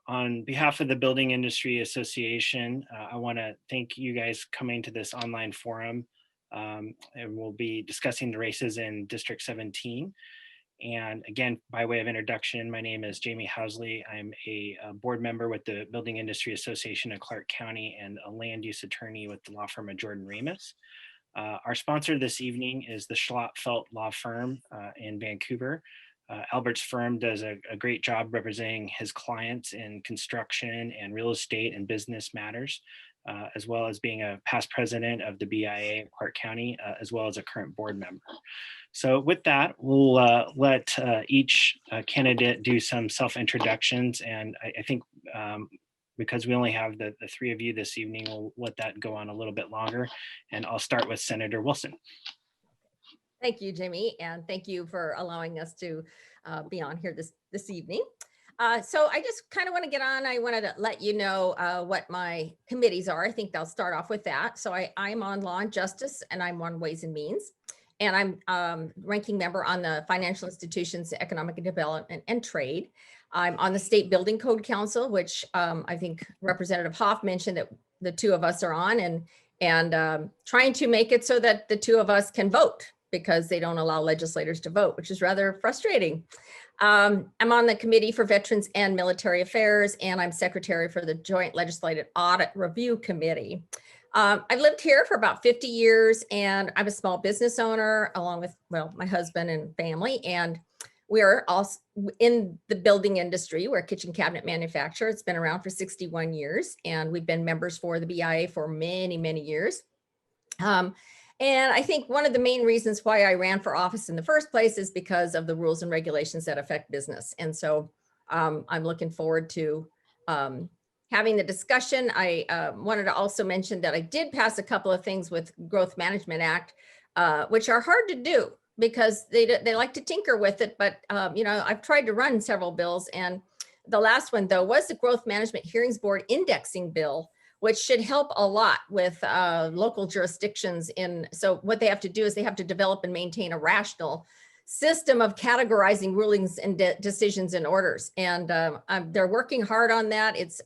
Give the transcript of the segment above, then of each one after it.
On behalf of the Building Industry Association, I want to thank you guys coming to this online forum. And we'll be discussing the races in District 17. And again, by way of introduction, my name is Jamie Housley. I'm a board member with the Building Industry Association of Clark County and a land use attorney with the law firm of Jordan Remus. Our sponsor this evening is the Schlott-Felt Law Firm in Vancouver. Albert's firm does a great job representing his clients in construction and real estate and business matters, as well as being a past president of the BIA of Clark County, as well as a current board member. So with that, we'll let each candidate do some self-introductions. And I think because we only have the three of you this evening, we'll let that go on a little bit longer. And I'll start with Senator Wilson. Thank you, Jimmy, and thank you for allowing us to be on here this evening. So I just kind of want to get on. I wanted to let you know what my committees are. I think I'll start off with that. So I'm on Law and Justice, and I'm on Ways and Means, and I'm ranking member on the Financial Institutions, Economic Development and Trade. I'm on the State Building Code Council, which I think Representative Hoff mentioned that the two of us are on, and trying to make it so that the two of us can vote, because they don't allow legislators to vote, which is rather frustrating. I'm on the Committee for Veterans and Military Affairs, and I'm secretary for the Joint Legislative Audit Review Committee. I've lived here for about 50 years, and I'm a small business owner along with, well, my husband and family, and we are also in the building industry. We're a kitchen cabinet manufacturer. It's been around for 61 years, and we've been members for the BIA for many, many years. And I think one of the main reasons why I ran for office in the first place is because of the rules and regulations that affect business. And so I'm looking forward to having the discussion. I wanted to also mention that I did pass a couple of things with Growth Management Act, which are hard to do because they like to tinker with it. But, you know, I've tried to run several bills. And the last one, though, was the Growth Management Hearings Board indexing bill, which should help a lot with local jurisdictions. So what they have to do is they have to develop and maintain a rational system of categorizing rulings and decisions and orders. And they're working hard on that. It's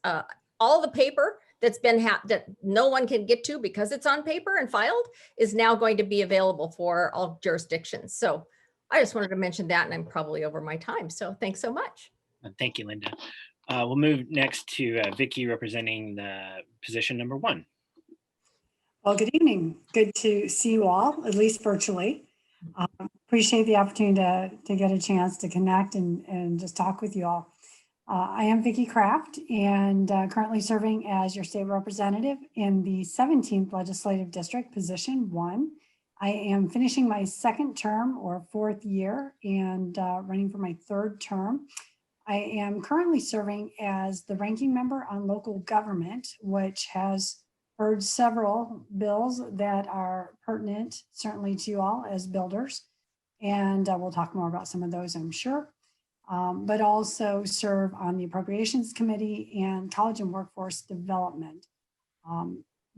all the paper that's been that no one can get to because it's on paper and filed is now going to be available for all jurisdictions. So I just wanted to mention that, and I'm probably over my time. So thanks so much. Thank you, Linda. We'll move next to Vicki, representing the position number 1. Well, good evening. Good to see you all, at least virtually. Appreciate the opportunity to get a chance to connect and just talk with you all. I am Vicki Kraft, and currently serving as your state representative in the 17th Legislative District, position 1. I am finishing my 2nd term or 4th year and running for my 3rd term. I am currently serving as the ranking member on local government, which has heard several bills that are pertinent, certainly to you all as builders. And we'll talk more about some of those, I'm sure. But also serve on the Appropriations Committee and College and Workforce Development.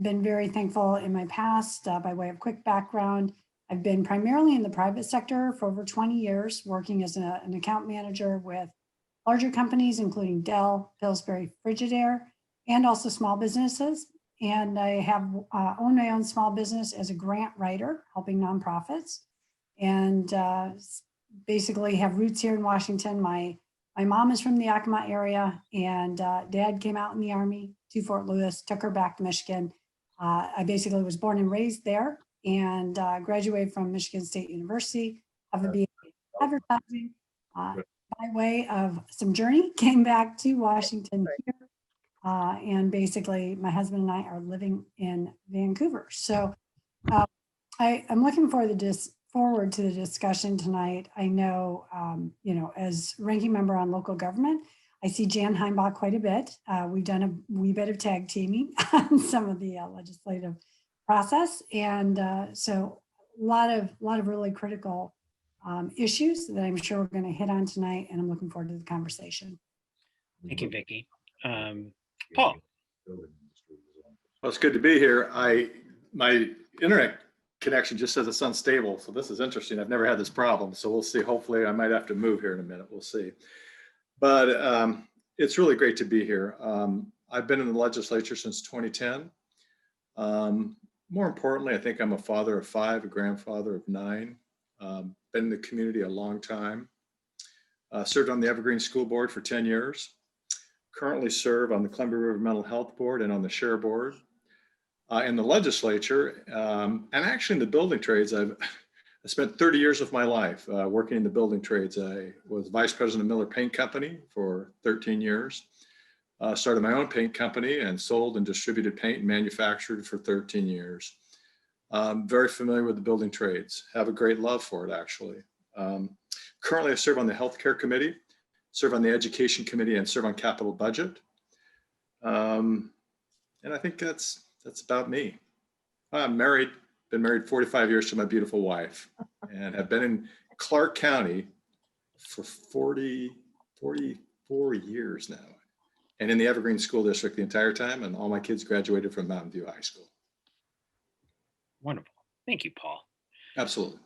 Been very thankful in my past. By way of quick background, I've been primarily in the private sector for over 20 years, working as an account manager with larger companies, including Dell, Pillsbury, Frigidaire, and also small businesses. And I have owned my own small business as a grant writer, helping nonprofits, and basically have roots here in Washington. My mom is from the Yakima area, and dad came out in the Army to Fort Lewis, took her back to Michigan. I basically was born and raised there, and graduated from Michigan State University, have a BA in advertising. By way of some journey, came back to Washington here, and basically my husband and I are living in Vancouver. So I'm looking forward to the discussion tonight. I know, you know, as ranking member on local government, I see Jan Heimbach quite a bit. We've done a wee bit of tag teaming on some of the legislative process, and so a lot of really critical issues that I'm sure we're going to hit on tonight, and I'm looking forward to the conversation. Thank you, Vicki. Paul. Well, it's good to be here. My internet connection just says it's unstable, so this is interesting. I've never had this problem, so we'll see. Hopefully I might have to move here in a minute. We'll see. But It's really great to be here. I've been in the legislature since 2010. More importantly, I think I'm a father of 5, a grandfather of 9. Been in the community a long time. Served on the Evergreen School Board for 10 years. Currently serve on the Columbia River Mental Health Board and on the Share Board. In the legislature, and actually in the building trades, I spent 30 years of my life working in the building trades. I was vice president of Miller Paint Company for 13 years. Started my own paint company and sold and distributed paint and manufactured for 13 years. Very familiar with the building trades. Have a great love for it, actually. Currently, I serve on the Healthcare Committee, serve on the Education Committee, and serve on Capital Budget. And I think that's about me. I'm married, been married 45 years to my beautiful wife, and have been in Clark County for 44 years now, and in the Evergreen School District the entire time, and all my kids graduated from Mountain View High School. Wonderful. Thank you, Paul. Absolutely.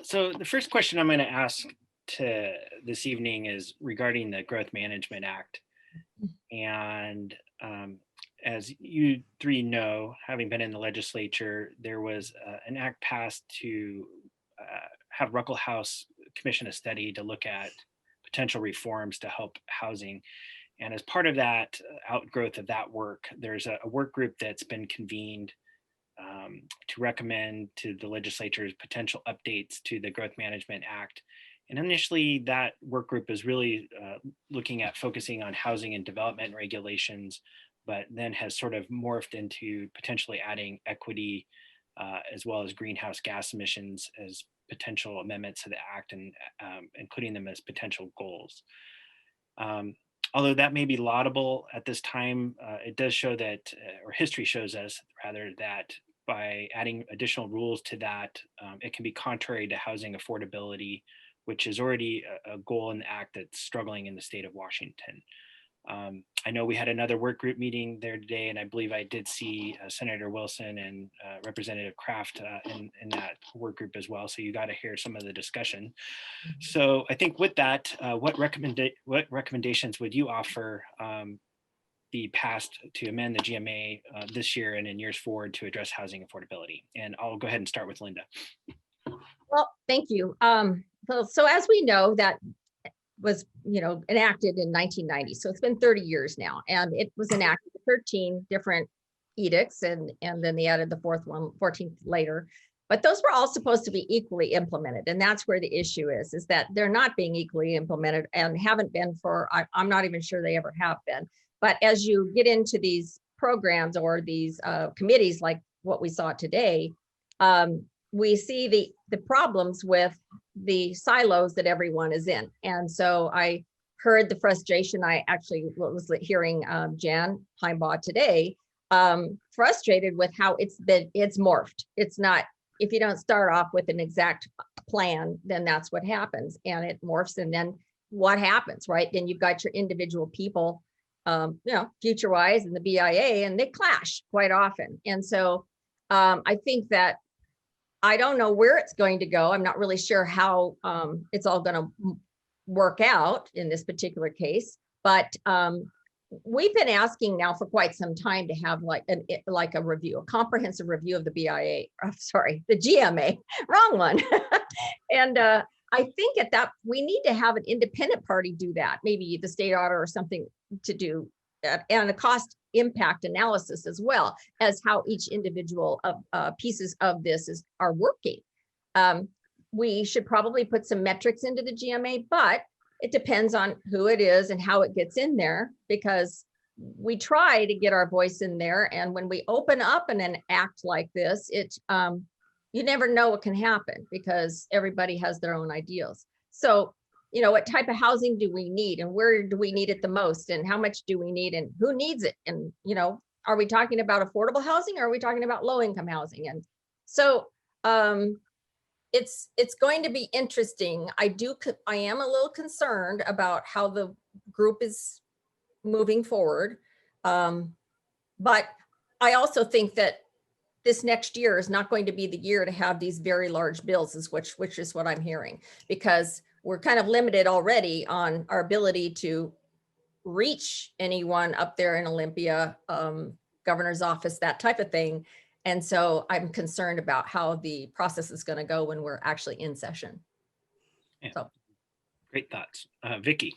So the first question I'm going to ask this evening is regarding the Growth Management Act. And as you 3 know, having been in the legislature, there was an act passed to have Ruckelshaus commission a study to look at potential reforms to help housing. And as part of that outgrowth of that work, there's a work group that's been convened to recommend to the legislature's potential updates to the Growth Management Act. And initially, that work group is really looking at focusing on housing and development regulations, but then has sort of morphed into potentially adding equity as well as greenhouse gas emissions as potential amendments to the act, and including them as potential goals. Although that may be laudable at this time, it does show that, or history shows us rather, that by adding additional rules to that, it can be contrary to housing affordability, which is already a goal in the act that's struggling in the state of Washington. I know we had another work group meeting there today, and I believe I did see Senator Wilson and Representative Kraft in that work group as well. So you got to hear some of the discussion. So I think with that, what recommendations would you offer be passed to amend the GMA this year and in years forward to address housing affordability? And I'll go ahead and start with Linda. Well, thank you. So as we know, that was, enacted in 1990. So it's been 30 years now, and it was enacted with 13 different edicts, and then they added the 14th later. But those were all supposed to be equally implemented. And that's where the issue is that they're not being equally implemented and haven't been for, I'm not even sure they ever have been. But as you get into these programs or these committees, like what we saw today, we see the problems with the silos that everyone is in. And so I heard the frustration. I actually was hearing Jan Heimbaugh today, frustrated with how it's morphed. It's not, if you don't start off with an exact plan, then that's what happens. And it morphs, and then what happens, right? Then you've got your individual people, FutureWise and the BIA, and they clash quite often. And so I think that I don't know where it's going to go. I'm not really sure how it's all going to work out in this particular case, but we've been asking now for quite some time to have like a review, a comprehensive review of the BIA, the GMA, wrong one. And I think at that, we need to have an independent party do that, maybe the state auditor or something to do, and a cost impact analysis as well as how each individual pieces of this are working. We should probably put some metrics into the GMA, but it depends on who it is and how it gets in there, because we try to get our voice in there. And when we open up in an act like this, you never know what can happen because everybody has their own ideals. So, what type of housing do we need, and where do we need it the most, and how much do we need, and who needs it? And, are we talking about affordable housing, or are we talking about low income housing? And so it's going to be interesting. I am a little concerned about how the group is moving forward. But I also think that this next year is not going to be the year to have these very large bills, which is what I'm hearing, because we're kind of limited already on our ability to reach anyone up there in Olympia, governor's office, that type of thing. And so I'm concerned about how the process is going to go when we're actually in session. Yeah. So. Great thoughts. Vicky.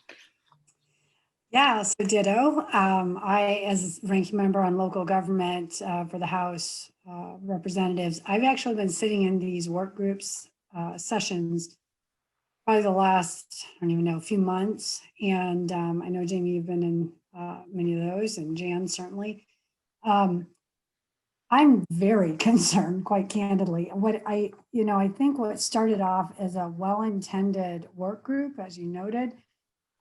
Yeah, so ditto. I, as ranking member on local government for the House representatives, I've actually been sitting in these work groups sessions probably the last, I don't even know, a few months. And I know, Jamie, you've been in many of those, and Jan certainly. I'm very concerned, quite candidly. I think what started off as a well-intended work group, as you noted,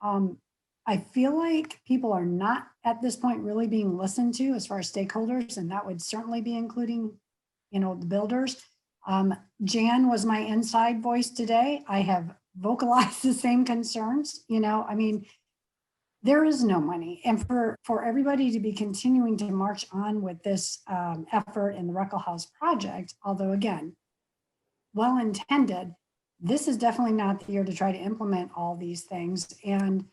I feel like people are not at this point really being listened to as far as stakeholders, and that would certainly be including, the builders. Jan was my inside voice today. I have vocalized the same concerns. There is no money, and for everybody to be continuing to march on with this effort in the Ruckle House project, although again, well intended, this is definitely not the year to try to implement all these things. And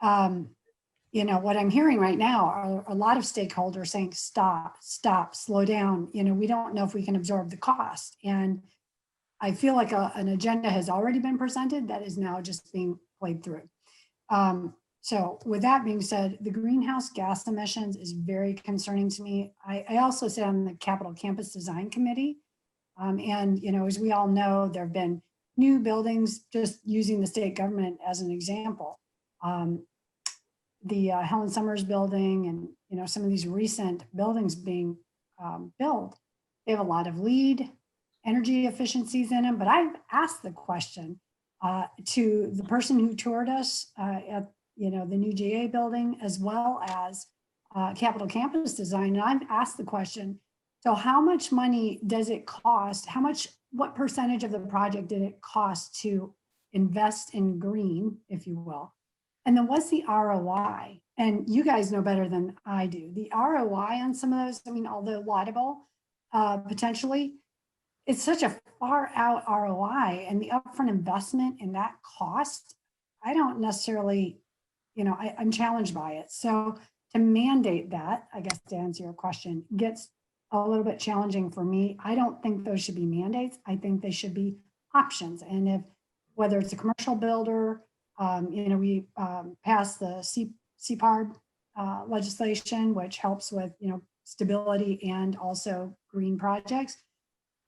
what I'm hearing right now are a lot of stakeholders saying, stop, slow down. We don't know if we can absorb the cost. And I feel like an agenda has already been presented that is now just being played through. So with that being said, the greenhouse gas emissions is very concerning to me. I also sit on the Capitol Campus Design Committee. And, as we all know, there have been new buildings, just using the state government as an example. The Helen Summers building and, some of these recent buildings being built, they have a lot of LEED energy efficiencies in them. But I've asked the question to the person who toured us at the new GA building, as well as Capitol Campus Design. And I've asked the question, so how much money does it cost? What percentage of the project did it cost to invest in green, if you will? And then what's the ROI? And you guys know better than I do. The ROI on some of those, although laudable, potentially, it's such a far out ROI, and the upfront investment in that cost, I don't necessarily, I'm challenged by it. So to mandate that, I guess to answer your question, gets a little bit challenging for me. I don't think those should be mandates. I think they should be options. And whether it's a commercial builder, we passed the CPARB legislation, which helps with, stability and also green projects.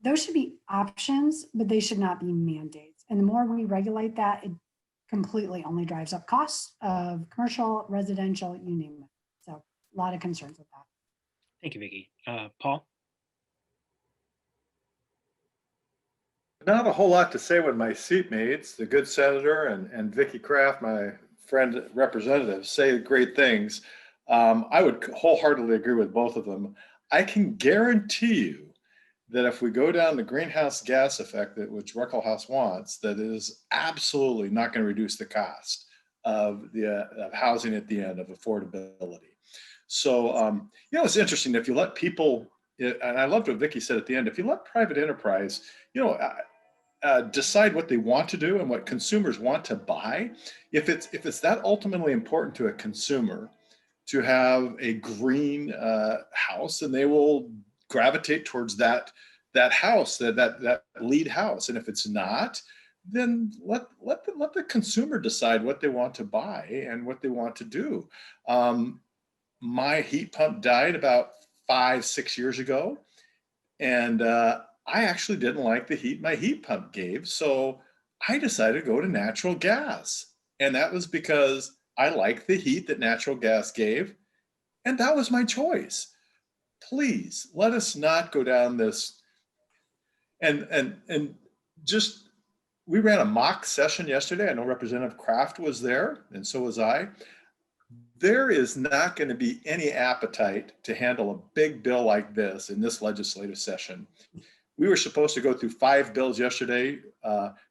Those should be options, but they should not be mandates. And the more we regulate that, it completely only drives up costs of commercial, residential, you name it. So a lot of concerns with that. Thank you, Vicki. Paul? Not a whole lot to say with my seatmates, the good senator and Vicki Kraft, my friend representative, say great things. I would wholeheartedly agree with both of them. I can guarantee you that if we go down the greenhouse gas effect, which Ruckle House wants, that is absolutely not going to reduce the cost of the housing at the end, of affordability. So, it's interesting if you let people, and I loved what Vicki said at the end, if you let private enterprise, decide what they want to do and what consumers want to buy, if it's that ultimately important to a consumer to have a green house, and they will gravitate towards that house, that lead house. And if it's not, then let the consumer decide what they want to buy and what they want to do. My heat pump died about 5-6 years ago, and I actually didn't like the heat my heat pump gave, so I decided to go to natural gas, and that was because I liked the heat that natural gas gave, and that was my choice. Please let us not go down this. And just, we ran a mock session yesterday. I know Representative Kraft was there, and so was I. There is not going to be any appetite to handle a big bill like this in this legislative session. We were supposed to go through 5 bills yesterday,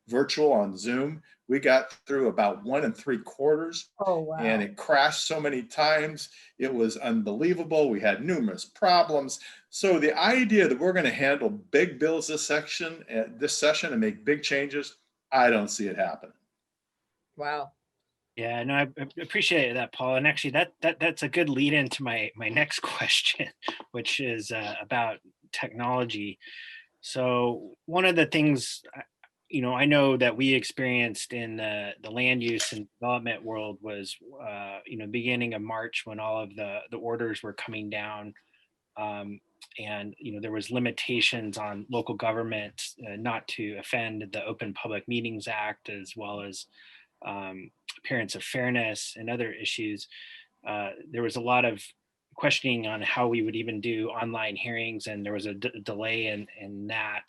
virtual on Zoom. We got through about 1 3/4. Oh, wow. And it crashed so many times. It was unbelievable. We had numerous problems. So the idea that we're going to handle big bills this session and make big changes, I don't see it happening. Wow. Yeah, no, I appreciate that, Paul. And actually, that's a good lead into my next question, which is about technology. So one of the things, I know that we experienced in the land use and development world was, beginning of March when all of the orders were coming down. And there was limitations on local government not to offend the Open Public Meetings Act, as well as appearance of fairness and other issues. There was a lot of questioning on how we would even do online hearings, and there was a delay in that.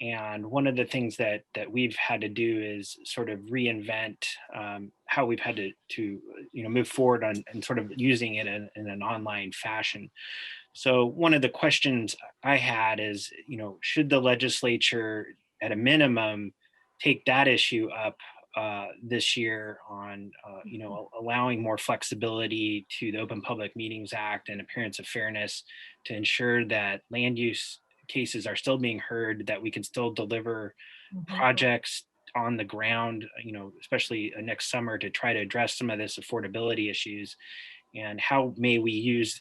And one of the things that we've had to do is sort of reinvent how we've had to move forward on and sort of using it in an online fashion. So one of the questions I had is, should the legislature, at a minimum, take that issue up this year on, allowing more flexibility to the Open Public Meetings Act and appearance of fairness to ensure that land use cases are still being heard, that we can still deliver projects on the ground, especially next summer, to try to address some of this affordability issues. And how may we use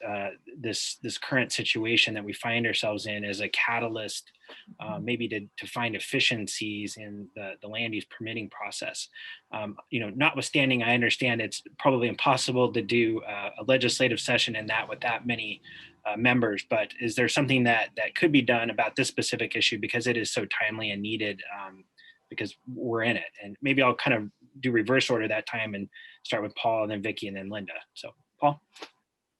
this current situation that we find ourselves in as a catalyst, maybe to find efficiencies in the land use permitting process. Notwithstanding, I understand it's probably impossible to do a legislative session in that with that many members, but is there something that could be done about this specific issue, because it is so timely and needed, because we're in it? And maybe I'll kind of do reverse order that time and start with Paul and then Vicky and then Linda. So Paul?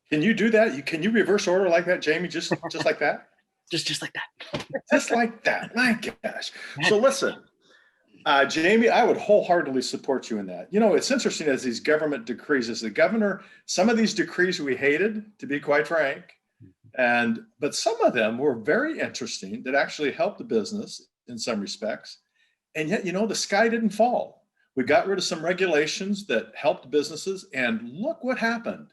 Can you do that? Can you reverse order like that, Jamie? Just like that? Just like that. Just like that. My gosh. So listen, Jamie, I would wholeheartedly support you in that. It's interesting as these government decrees, as the governor, some of these decrees we hated, to be quite frank, but some of them were very interesting that actually helped the business in some respects. And yet, the sky didn't fall. We got rid of some regulations that helped businesses, and look what happened.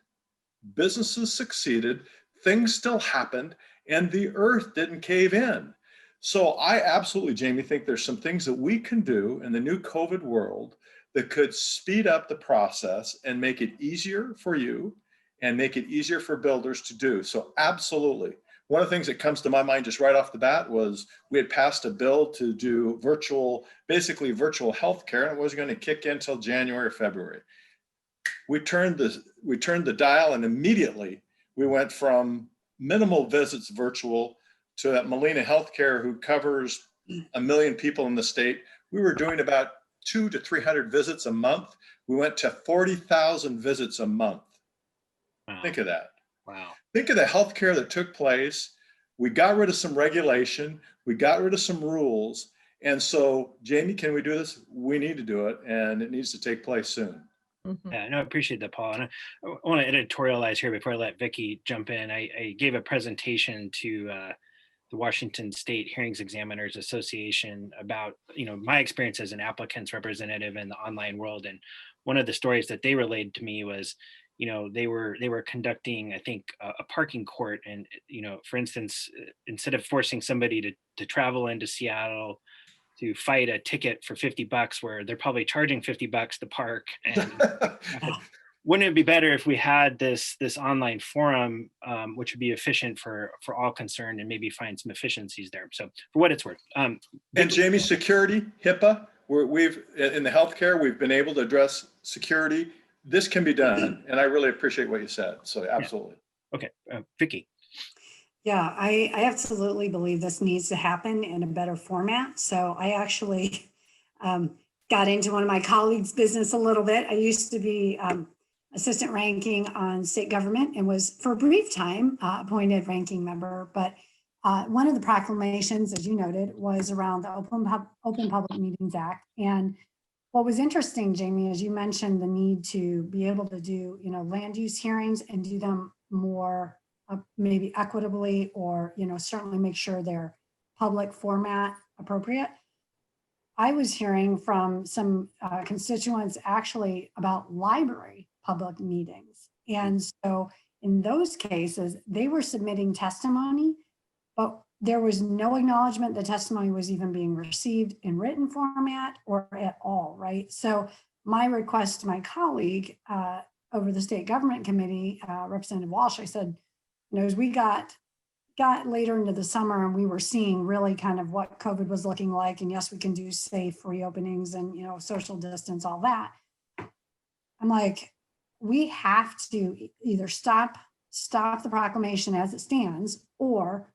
Businesses succeeded, things still happened, and the earth didn't cave in. So I absolutely, Jamie, think there's some things that we can do in the new COVID world that could speed up the process and make it easier for you and make it easier for builders to do. So absolutely. One of the things that comes to my mind just right off the bat was we had passed a bill to do basically virtual healthcare, and it wasn't going to kick in until January or February. We turned the dial, and immediately we went from minimal visits virtual to at Molina Healthcare, who covers 1 million people in the state. We were doing about 200 to 300 visits a month. We went to 40,000 visits a month. Wow. Think of that. Wow. Think of the healthcare that took place. We got rid of some regulation. We got rid of some rules. And so, Jamie, can we do this? We need to do it, and it needs to take place soon. Yeah, no, I appreciate that, Paul. And I want to editorialize here before I let Vicky jump in. I gave a presentation to the Washington State Hearings Examiners Association about, my experience as an applicant's representative in the online world. And one of the stories that they relayed to me was, they were conducting, I think, a parking court. And, for instance, instead of forcing somebody to travel into Seattle to fight a ticket for $50, where they're probably charging $50 to park. And wouldn't it be better if we had this online forum, which would be efficient for all concerned, and maybe find some efficiencies there? So for what it's worth. And Jamie, security, HIPAA, we've in the healthcare, we've been able to address security. This can be done, and I really appreciate what you said. So absolutely. Yeah. Okay, Vicky. Yeah, I absolutely believe this needs to happen in a better format. So I actually got into one of my colleagues' business a little bit. I used to be assistant ranking on state government and was for a brief time appointed ranking member. But one of the proclamations, as you noted, was around the Open Public Meetings Act. And what was interesting, Jamie, as you mentioned, the need to be able to do, land use hearings and do them more maybe equitably, or, certainly make sure they're public format appropriate. I was hearing from some constituents actually about library public meetings. And so in those cases, they were submitting testimony, but there was no acknowledgement the testimony was even being received in written format or at all, right? So my request to my colleague over the state government committee, Representative Walsh, I said, as we got later into the summer and we were seeing really kind of what COVID was looking like, and yes, we can do safe reopenings and, social distance, all that. I'm like, we have to either stop the proclamation as it stands, or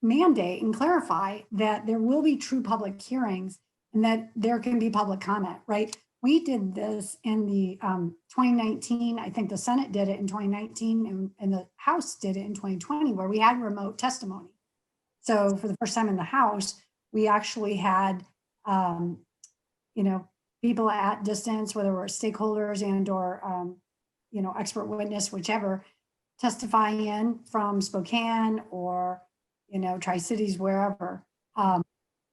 mandate and clarify that there will be true public hearings and that there can be public comment, right? We did this in the 2019, I think the Senate did it in 2019 and the House did it in 2020, where we had remote testimony. So for the first time in the House, we actually had, people at distance, whether we're stakeholders and or, expert witness, whichever, testifying in from Spokane or, Tri-Cities, wherever.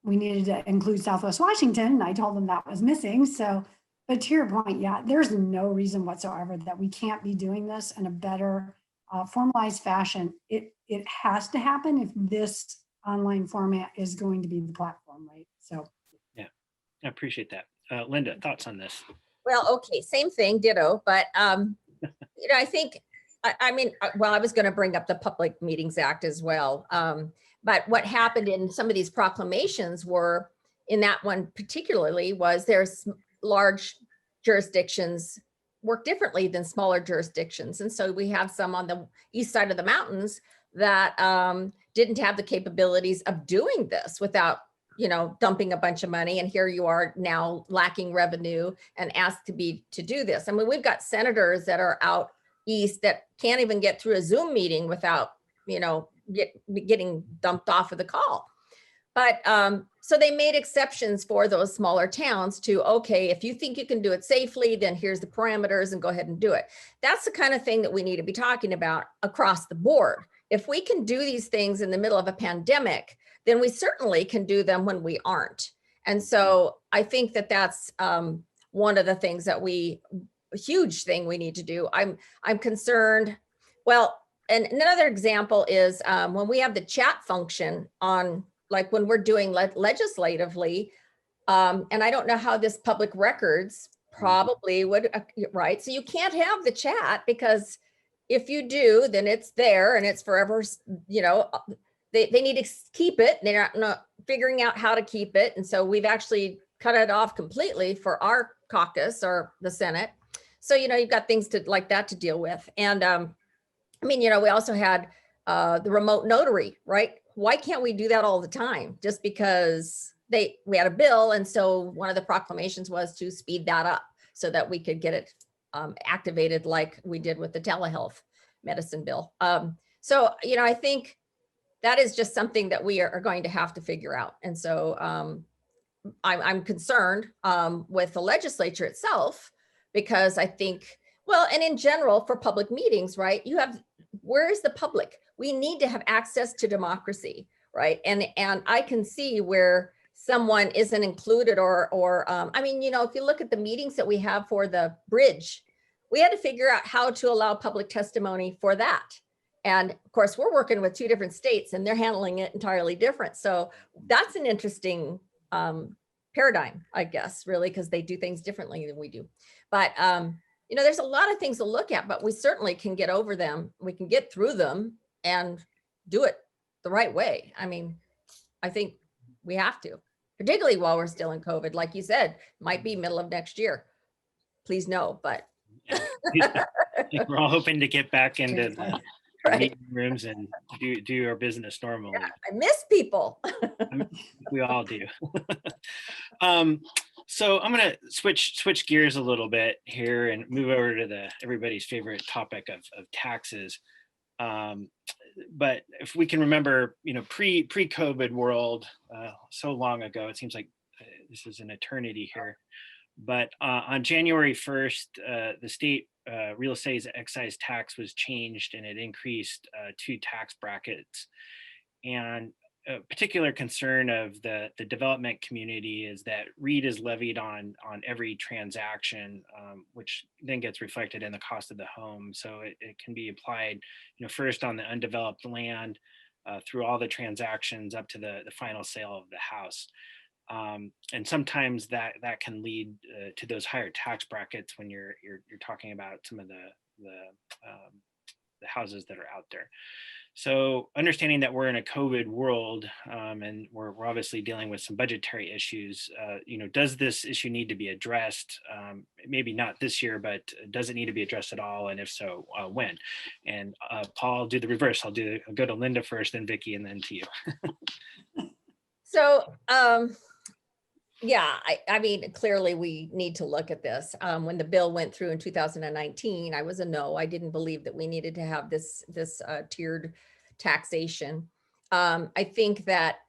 We needed to include Southwest Washington, and I told them that was missing. So, but to your point, yeah, there's no reason whatsoever that we can't be doing this in a better formalized fashion. It has to happen if this online format is going to be the platform, right? So, yeah, I appreciate that. Linda, thoughts on this? Well, okay, same thing, ditto, but I think, I was going to bring up the Public Meetings Act as well. But what happened in some of these proclamations were, in that one particularly, was there's large jurisdictions work differently than smaller jurisdictions. And so we have some on the east side of the mountains that didn't have the capabilities of doing this without dumping a bunch of money. And here you are now lacking revenue and asked to do this. I mean, we've got senators that are out east that can't even get through a Zoom meeting without, getting dumped off of the call. But so they made exceptions for those smaller towns to, okay, if you think you can do it safely, then here's the parameters and go ahead and do it. That's the kind of thing that we need to be talking about across the board. If we can do these things in the middle of a pandemic, then we certainly can do them when we aren't. And so I think that that's one of the things that a huge thing we need to do. I'm concerned. Well, and another example is when we have the chat function on, like when we're doing legislatively, and I don't know how this public records probably would, right? So you can't have the chat, because if you do, then it's there and it's forever, they need to keep it. They're not figuring out how to keep it. And so we've actually cut it off completely for our caucus or the Senate. So, you've got things like that to deal with. And we also had the remote notary, right? Why can't we do that all the time? Just because we had a bill. And so one of the proclamations was to speed that up so that we could get it activated like we did with the telehealth medicine bill. So, I think that is just something that we are going to have to figure out. And so I'm concerned with the legislature itself, because I think, well, and in general for public meetings, right? Where is the public? We need to have access to democracy, right? And I can see where someone isn't included or if you look at the meetings that we have for the bridge, we had to figure out how to allow public testimony for that. And of course, we're working with 2 different states and they're handling it entirely different. So that's an interesting paradigm, I guess, really, because they do things differently than we do. But, there's a lot of things to look at, but we certainly can get over them. We can get through them and do it the right way. I think we have to, particularly while we're still in COVID. Like you said, might be middle of next year. Please no, but. We're all hoping to get back into the Right. meeting rooms and do our business normally. Yeah, I miss people. We all do. So I'm going to switch gears a little bit here and move over to everybody's favorite topic of taxes. But if we can remember, pre-COVID world, so long ago, it seems like this is an eternity here. But on January 1st, the state real estate excise tax was changed, and it increased 2 tax brackets. And a particular concern of the development community is that REIT is levied on every transaction, which then gets reflected in the cost of the home. So it can be applied, first on the undeveloped land, through all the transactions up to the final sale of the house. And sometimes that can lead to those higher tax brackets when you're talking about some of the houses that are out there. So understanding that we're in a COVID world, and we're obviously dealing with some budgetary issues, does this issue need to be addressed? Maybe not this year, but does it need to be addressed at all? And if so, when? And Paul, I'll do the reverse. I'll go to Linda first, then Vicky, and then to you. So, yeah, I mean, clearly we need to look at this. When the bill went through in 2019, I was a no. I didn't believe that we needed to have this tiered taxation. I think that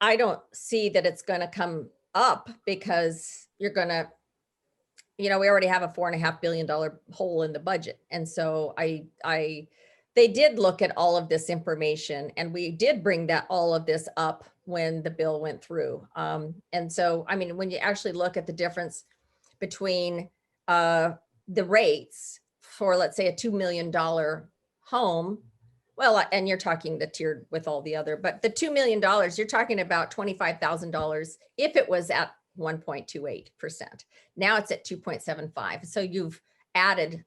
I don't see that it's going to come up because you're going to, we already have a $4.5 billion hole in the budget. And so they did look at all of this information, and we did bring all of this up when the bill went through. And so, I mean, when you actually look at the difference between the rates for, let's say, a $2 million home, well, and you're talking the tiered with all the other, but the $2 million, you're talking about $25,000 if it was at 1.28%. Now it's at 2.75. So you've added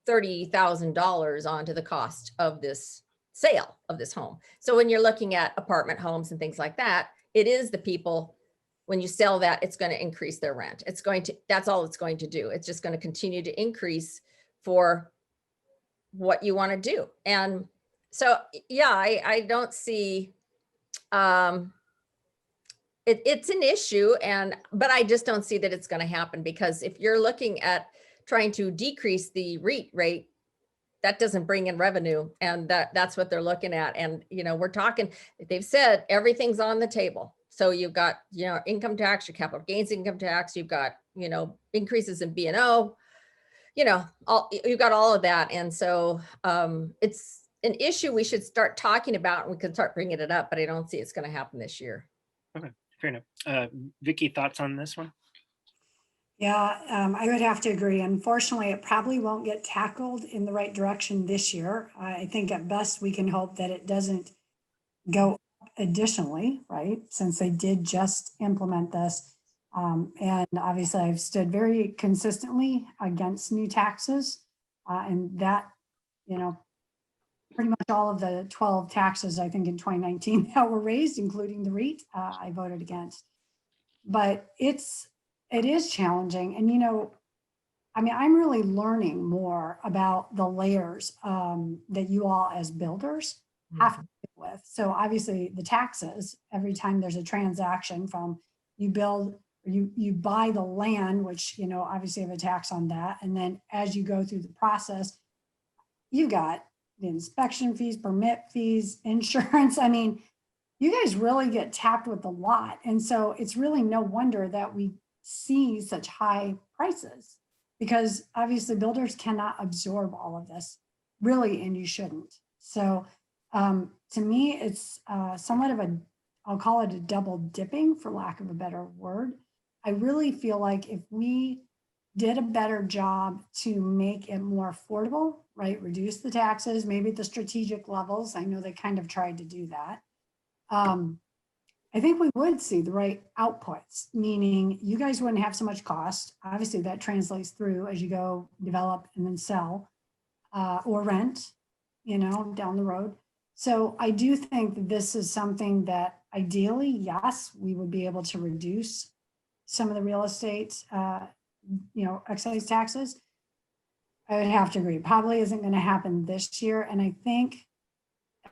$30,000 onto the cost of this sale of this home. So when you're looking at apartment homes and things like that, it is the people, when you sell that, it's going to increase their rent. That's all it's going to do. It's just going to continue to increase for what you want to do. And so, yeah, I don't see, it's an issue, but I just don't see that it's going to happen, because if you're looking at trying to decrease the REIT rate, that doesn't bring in revenue, and that's what they're looking at. And we're talking, they've said everything's on the table. So you've got income tax, your capital gains income tax, you've got increases in B&O, you've got all of that. And so it's an issue we should start talking about, and we can start bringing it up, but I don't see it's going to happen this year. Okay, fair enough. Vicky, thoughts on this one? Yeah, I would have to agree. Unfortunately, it probably won't get tackled in the right direction this year. I think at best we can hope that it doesn't go up additionally, right? Since they did just implement this. And obviously I've stood very consistently against new taxes. And that, pretty much all of the 12 taxes, I think in 2019 that were raised, including the REIT, I voted against. But it is challenging. And, I'm really learning more about the layers that you all as builders have to deal with. So obviously the taxes, every time there's a transaction from you build, you buy the land, which, obviously have a tax on that. And then as you go through the process, you got the inspection fees, permit fees, insurance. I mean, you guys really get tapped with a lot. And so it's really no wonder that we see such high prices, because obviously builders cannot absorb all of this, really, and you shouldn't. So to me, it's somewhat of I'll call it a double dipping, for lack of a better word. I really feel like if we did a better job to make it more affordable, right? Reduce the taxes, maybe at the strategic levels. I know they kind of tried to do that. I think we would see the right outputs, meaning you guys wouldn't have so much cost. Obviously that translates through as you go develop and then sell or rent, down the road. So I do think that this is something that ideally, yes, we would be able to reduce some of the real estate, excise taxes. I would have to agree. Probably isn't going to happen this year. And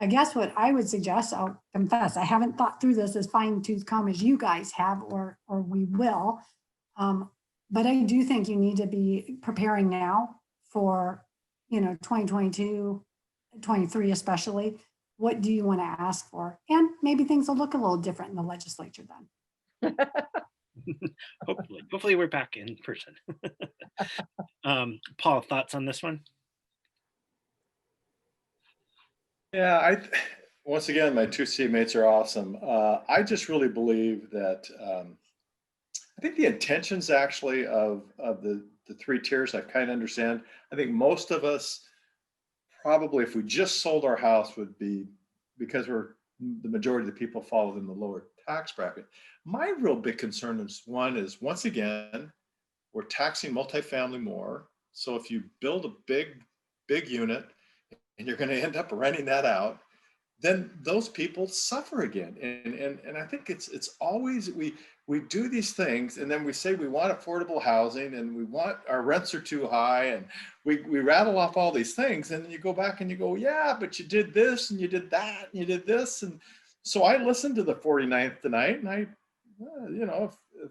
I guess what I would suggest, I'll confess, I haven't thought through this as fine tooth comb as you guys have, or we will. But I do think you need to be preparing now for, 2022, 23 especially. What do you want to ask for? And maybe things will look a little different in the legislature then. Hopefully we're back in person. Paul, thoughts on this one? Yeah, once again, my two teammates are awesome. I just really believe that I think the intentions actually of the three tiers, I kind of understand. I think most of us probably, if we just sold our house, would be, because the majority of the people fall in the lower tax bracket. My real big concern is once again, we're taxing multifamily more. So if you build a big unit and you're going to end up renting that out, then those people suffer again. And I think it's always, we do these things and then we say we want affordable housing and we want, our rents are too high, and we rattle off all these things, and then you go back and you go, yeah, but you did this and you did that and you did this. And so I listened to the 49th tonight, and I, you know, if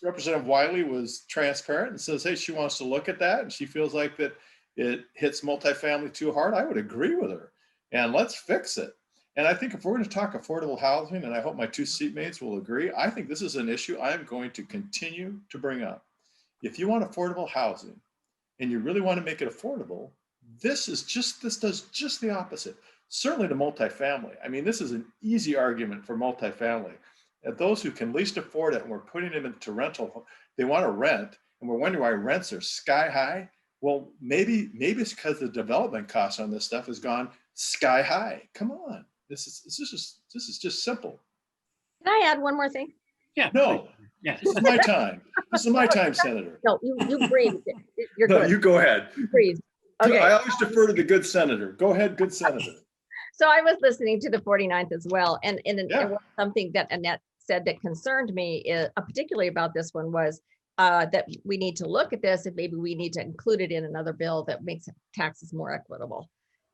Representative Wiley was transparent and says, hey, she wants to look at that and she feels like that it hits multifamily too hard, I would agree with her, and let's fix it. And I think if we're going to talk affordable housing, and I hope my two seatmates will agree, I think this is an issue I am going to continue to bring up. If you want affordable housing and you really want to make it affordable, this does just the opposite. Certainly to multifamily. I mean, this is an easy argument for multifamily. And those who can least afford it, and we're putting them into rental, they want to rent, and we're wondering why rents are sky high. Well, maybe it's because the development cost on this stuff has gone sky high. Come on. This is just simple. Can I add one more thing? Yeah. No, Yeah. this is my time. This is my time, Senator. No, you breathed. You're No, good. you go ahead. You breathed. Okay. I always defer to the good senator. Go ahead, good senator. So I was listening to the 49th as well. And Yeah. something that Annette said that concerned me, particularly about this one, was that we need to look at this and maybe we need to include it in another bill that makes taxes more equitable.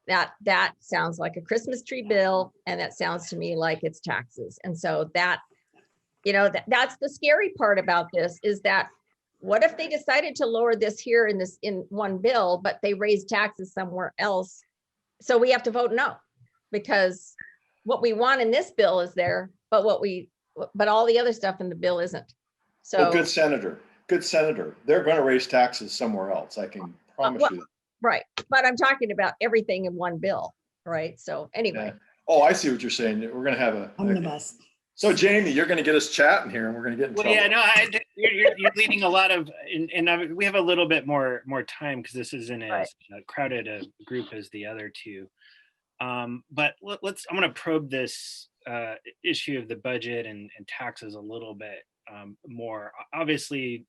That sounds like a Christmas tree bill, and that sounds to me like it's taxes. And so that, you know, that's the scary part about this, is that what if they decided to lower this here in one bill, but they raised taxes somewhere else? So we have to vote no, because what we want in this bill is there, but all the other stuff in the bill isn't. So Well, good senator. They're going to raise taxes somewhere else. I can promise you that. right, but I'm talking about everything in one bill, right? So anyway. Yeah. Oh, I see what you're saying. We're going to have a Omnibus. So Jamie, you're going to get us chatting here, and we're going to get in Well, trouble. yeah, no, you're leading a lot of, and we have a little bit more time because this isn't as crowded a group as the other two. But I'm going to probe this issue of the budget and taxes a little bit more. Obviously,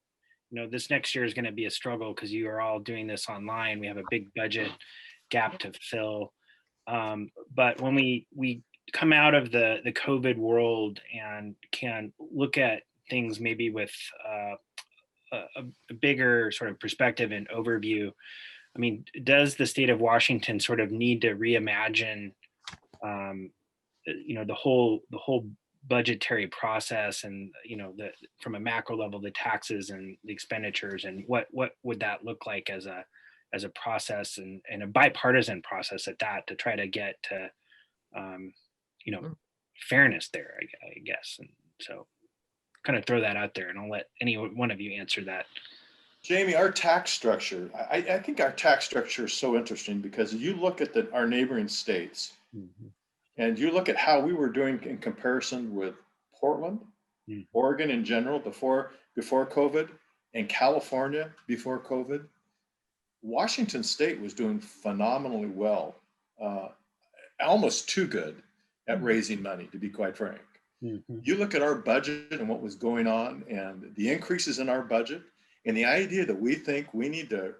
you know, this next year is going to be a struggle because you are all doing this online. We have a big budget gap to fill. But when we come out of the COVID world and can look at things maybe with a bigger sort of perspective and overview, I mean, does the state of Washington sort of need to reimagine, you know, the whole budgetary process, and, you know, from a macro level, the taxes and the expenditures, and what would that look like as a process, and a bipartisan process at that, to try to get to, you know, fairness there, I guess. And so kind of throw that out there, and I'll let any one of you answer that. Jamie, our tax structure, I think our tax structure is so interesting, because you look at our neighboring states, and you look at how we were doing in comparison with Portland, Oregon in general before COVID, and California before COVID. Washington State was doing phenomenally well, almost too good at raising money, to be quite frank. You look at our budget and what was going on, and the increases in our budget, and the idea that we think we need to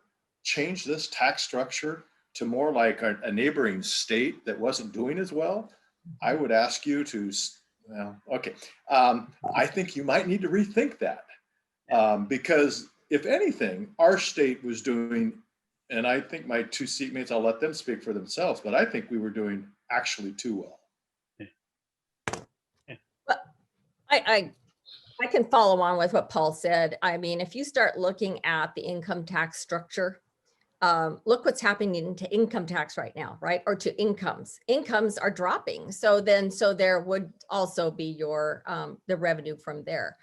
change this tax structure to more like a neighboring state that wasn't doing as well, I would ask you to, well, okay. I think you might need to rethink that, because if anything, our state was doing, and I think my two seatmates, I'll let them speak for themselves, but I think we were doing actually too well. But I can follow on with what Paul said. I mean, if you start looking at the income tax structure, look what's happening to income tax right now, right? Or to incomes. Incomes are dropping. So there would also be your the revenue from there.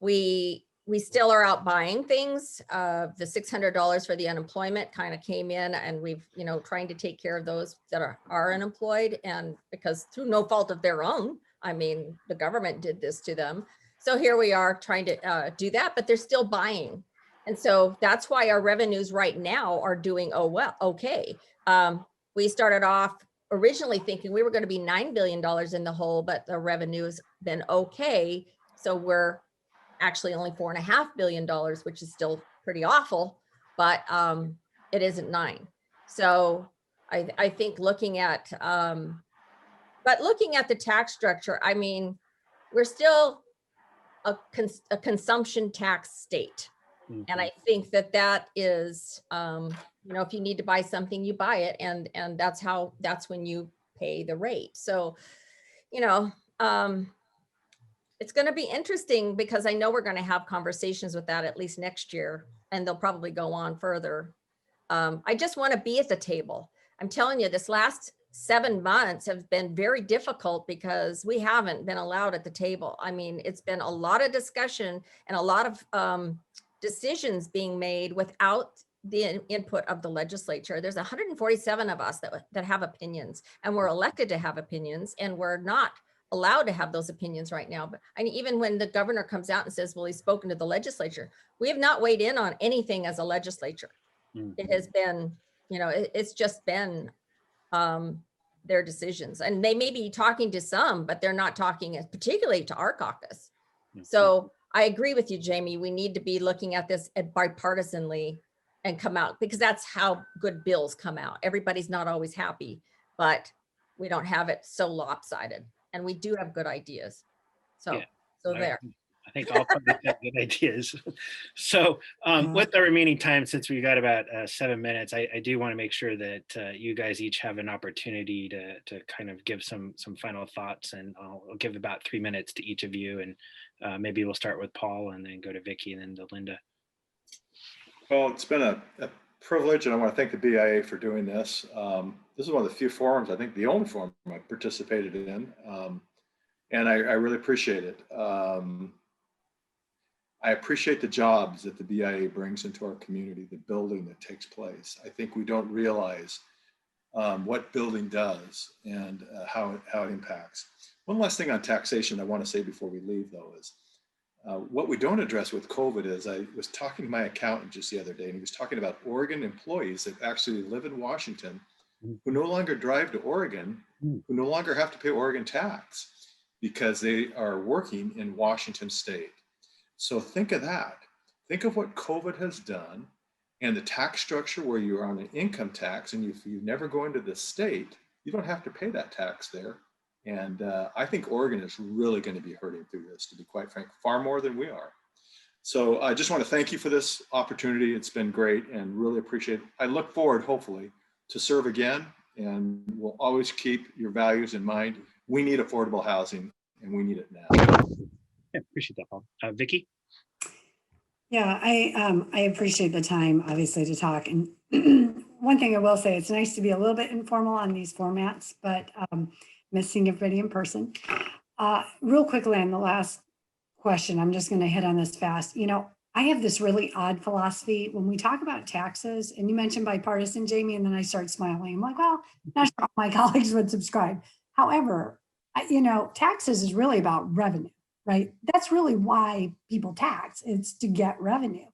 We still are out buying things. The $600 for the unemployment kind of came in, and we've, you know, trying to take care of those that are unemployed, and because through no fault of their own, I mean, the government did this to them. So here we are trying to do that, but they're still buying. And so that's why our revenues right now are doing okay. We started off originally thinking we were going to be $9 billion in the hole, but the revenue has been okay. So we're actually only $4.5 billion, which is still pretty awful, but it isn't 9. So I think looking at, but looking at the tax structure, I mean, we're still a consumption tax state. And I think that is, if you need to buy something, you buy it. And that's when you pay the rate. So, it's going to be interesting because I know we're going to have conversations with that at least next year, and they'll probably go on further. I just want to be at the table. I'm telling you, this last 7 months have been very difficult because we haven't been allowed at the table. I mean, it's been a lot of discussion and a lot of decisions being made without the input of the legislature. There's 147 of us that have opinions, and we're elected to have opinions, and we're not allowed to have those opinions right now. But even when the governor comes out and says, well, he's spoken to the legislature, we have not weighed in on anything as a legislature. It has been, it's just been their decisions, and they may be talking to some, but they're not talking particularly to our caucus. So I agree with you, Jamie. We need to be looking at this bipartisanly and come out, because that's how good bills come out. Everybody's not always happy, but we don't have it so lopsided, and we do have good ideas. So, there. I think all parties have good ideas. So with the remaining time, since we've got about 7 minutes, I do want to make sure that you guys each have an opportunity to kind of give some final thoughts, and I'll give about 3 minutes to each of you, and maybe we'll start with Paul and then go to Vicky and then to Linda. Well, it's been a privilege, and I want to thank the BIA for doing this. This is one of the few forums, I think the only forum I participated in, and I really appreciate it. I appreciate the jobs that the BIA brings into our community, the building that takes place. I think we don't realize what building does and how it impacts. One last thing on taxation I want to say before we leave, though, is what we don't address with COVID is, I was talking to my accountant just the other day, and he was talking about Oregon employees that actually live in Washington who no longer drive to Oregon, who no longer have to pay Oregon tax because they are working in Washington state. So think of that. Think of what COVID has done, and the tax structure where you're on an income tax, and if you never go into the state, you don't have to pay that tax there. And I think Oregon is really going to be hurting through this, to be quite frank, far more than we are. So I just want to thank you for this opportunity. It's been great and really appreciate it. I look forward, hopefully, to serve again, and we'll always keep your values in mind. We need affordable housing, and we need it now. Yeah, appreciate that, Paul. Vicky? Yeah, I appreciate the time, obviously, to talk. And one thing I will say, it's nice to be a little bit informal on these formats, but missing everybody in person. Real quickly on the last question, I'm just going to hit on this fast. I have this really odd philosophy when we talk about taxes, and you mentioned bipartisan, Jamie, and then I start smiling. I'm like, well, not sure all my colleagues would subscribe. However, taxes is really about revenue, right? That's really why people tax. It's to get revenue.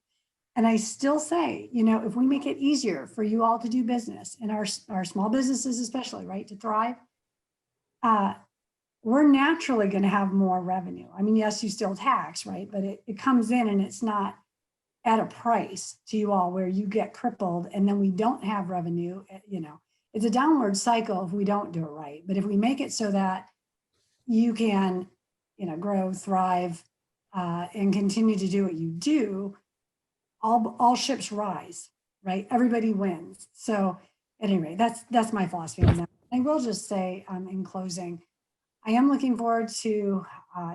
And I still say, if we make it easier for you all to do business, and our small businesses especially, right, to thrive, we're naturally going to have more revenue. I mean, yes, you still tax, right? But it comes in, and it's not at a price to you all where you get crippled and then we don't have revenue. It's a downward cycle if we don't do it right. But if we make it so that you can, grow, thrive, and continue to do what you do, all ships rise, right? Everybody wins. So anyway, that's my philosophy on that. I will just say in closing, I am looking forward to,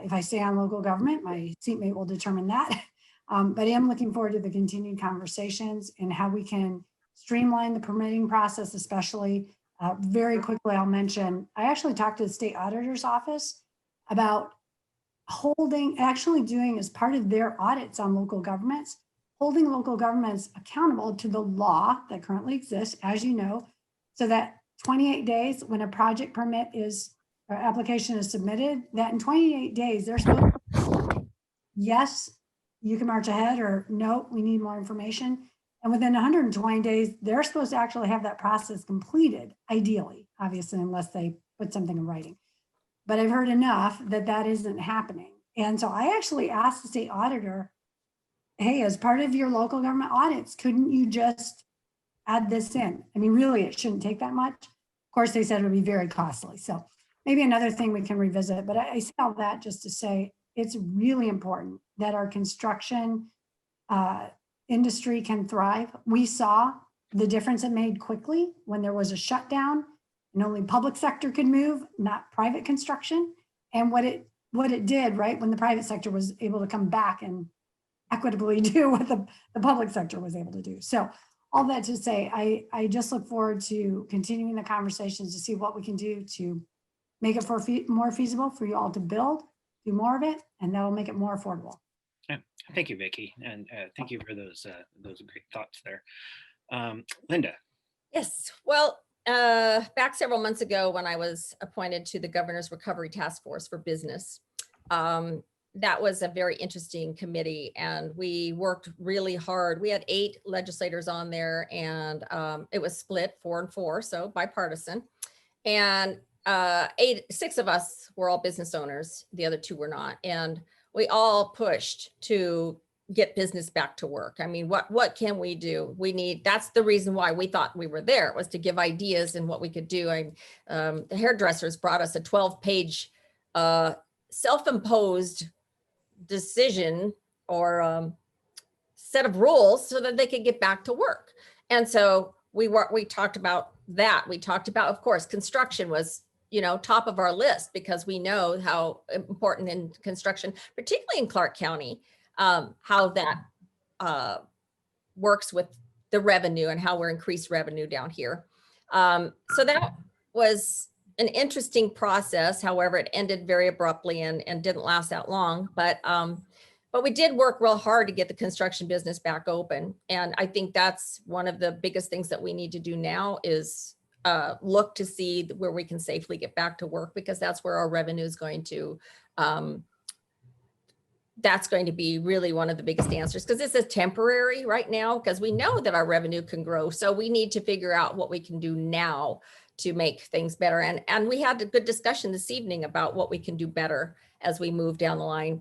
if I stay on local government, my seatmate will determine that, but I am looking forward to the continued conversations and how we can streamline the permitting process, especially. Very quickly, I'll mention, I actually talked to the state auditor's office about actually doing as part of their audits on local governments, holding local governments accountable to the law that currently exists, as you know, so that 28 days when a project permit or application is submitted, that in 28 days, they're supposed to, yes, you can march ahead, or no, we need more information. And within 120 days, they're supposed to actually have that process completed, ideally, obviously, unless they put something in writing. But I've heard enough that that isn't happening. And so I actually asked the state auditor, hey, as part of your local government audits, couldn't you just add this in? I mean, really, it shouldn't take that much. Of course, they said it would be very costly. So maybe another thing we can revisit, but I say all that just to say it's really important that our construction industry can thrive. We saw the difference it made quickly when there was a shutdown and only public sector could move, not private construction. And what it did, right, when the private sector was able to come back and equitably do what the public sector was able to do. So all that to say, I just look forward to continuing the conversations to see what we can do to make it more feasible for you all to build, do more of it, and that will make it more affordable. Yeah. Thank you, Vicki, and thank you for those great thoughts there. Linda. Yes, well, back several months ago when I was appointed to the Governor's Recovery Task Force for Business, that was a very interesting committee, and we worked really hard. We had 8 legislators on there, and it was split 4 and 4, so bipartisan. And 6 of us were all business owners. The other 2 were not. And we all pushed to get business back to work. I mean, what can we do? That's the reason why we thought we were there, was to give ideas and what we could do. The hairdressers brought us a 12-page self-imposed decision or set of rules so that they could get back to work. And so we talked about that. We talked about, of course, construction was, top of our list, because we know how important in construction, particularly in Clark County, how that works with the revenue and how we're increased revenue down here. So that was an interesting process. However, it ended very abruptly and didn't last that long. But we did work real hard to get the construction business back open. And I think that's one of the biggest things that we need to do now is look to see where we can safely get back to work, because that's where our revenue is going to, that's going to be really one of the biggest answers, because this is temporary right now, because we know that our revenue can grow. So we need to figure out what we can do now to make things better. And we had a good discussion this evening about what we can do better as we move down the line,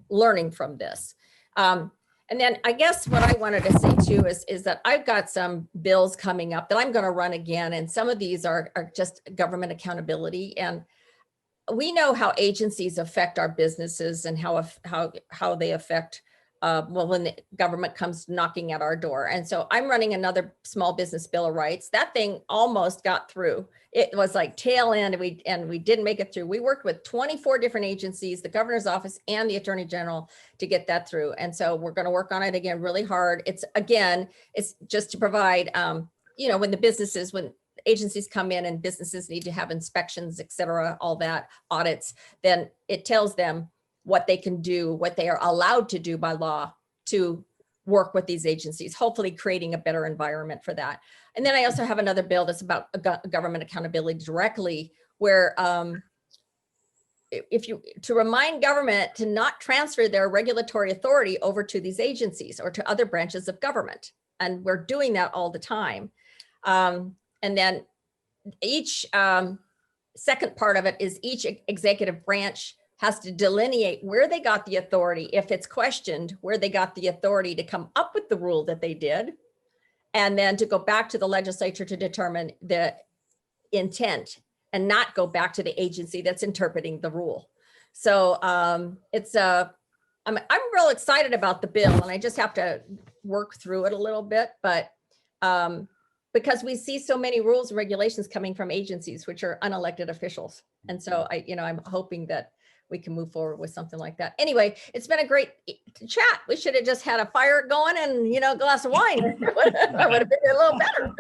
learning from this. And then I guess what I wanted to say too is that I've got some bills coming up that I'm going to run again. And some of these are just government accountability. And we know how agencies affect our businesses and how they affect, when the government comes knocking at our door. And so I'm running another small business bill of rights. That thing almost got through. It was like tail end, and we didn't make it through. We worked with 24 different agencies, the governor's office and the attorney general, to get that through. And so we're going to work on it again really hard. It's just to provide, when agencies come in and businesses need to have inspections, et cetera, all that, audits, then it tells them what they can do, what they are allowed to do by law to work with these agencies, hopefully creating a better environment for that. And then I also have another bill that's about government accountability directly, where to remind government to not transfer their regulatory authority over to these agencies or to other branches of government. And we're doing that all the time. And then each second part of it is each executive branch has to delineate where they got the authority, if it's questioned, where they got the authority to come up with the rule that they did, and then to go back to the legislature to determine the intent and not go back to the agency that's interpreting the rule. So I'm real excited about the bill, and I just have to work through it a little bit, but because we see so many rules and regulations coming from agencies, which are unelected officials. And so I'm hoping that we can move forward with something like that. Anyway, it's been a great chat. We should have just had a fire going and, a glass of wine. It would have been a little better.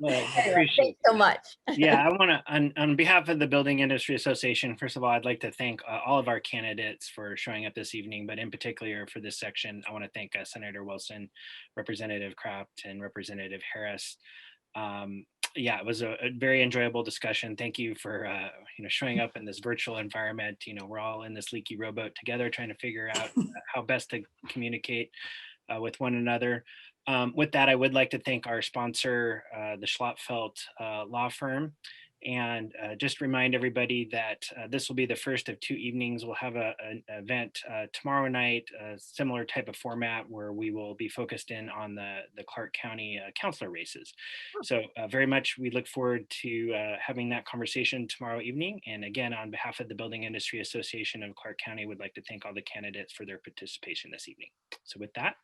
Well, Anyway, thanks so much. Yeah, I want to, on behalf of the Building Industry Association, first of all, I'd like to thank all of our candidates for showing up this evening, but in particular for this section, I want to thank Senator Wilson, Representative Kraft, and Representative Harris. Yeah, it was a very enjoyable discussion. Thank you for showing up in this virtual environment. We're all in this leaky rowboat together, trying to figure out how best to communicate with one another. With that, I would like to thank our sponsor, the Schlotfeld Law Firm, and just remind everybody that this will be the first of 2 evenings. We'll have an event tomorrow night, a similar type of format where we will be focused in on the Clark County councilor races. So very much we look forward to having that conversation tomorrow evening. And again, on behalf of the Building Industry Association of Clark County, would like to thank all the candidates for their participation this evening. So with that,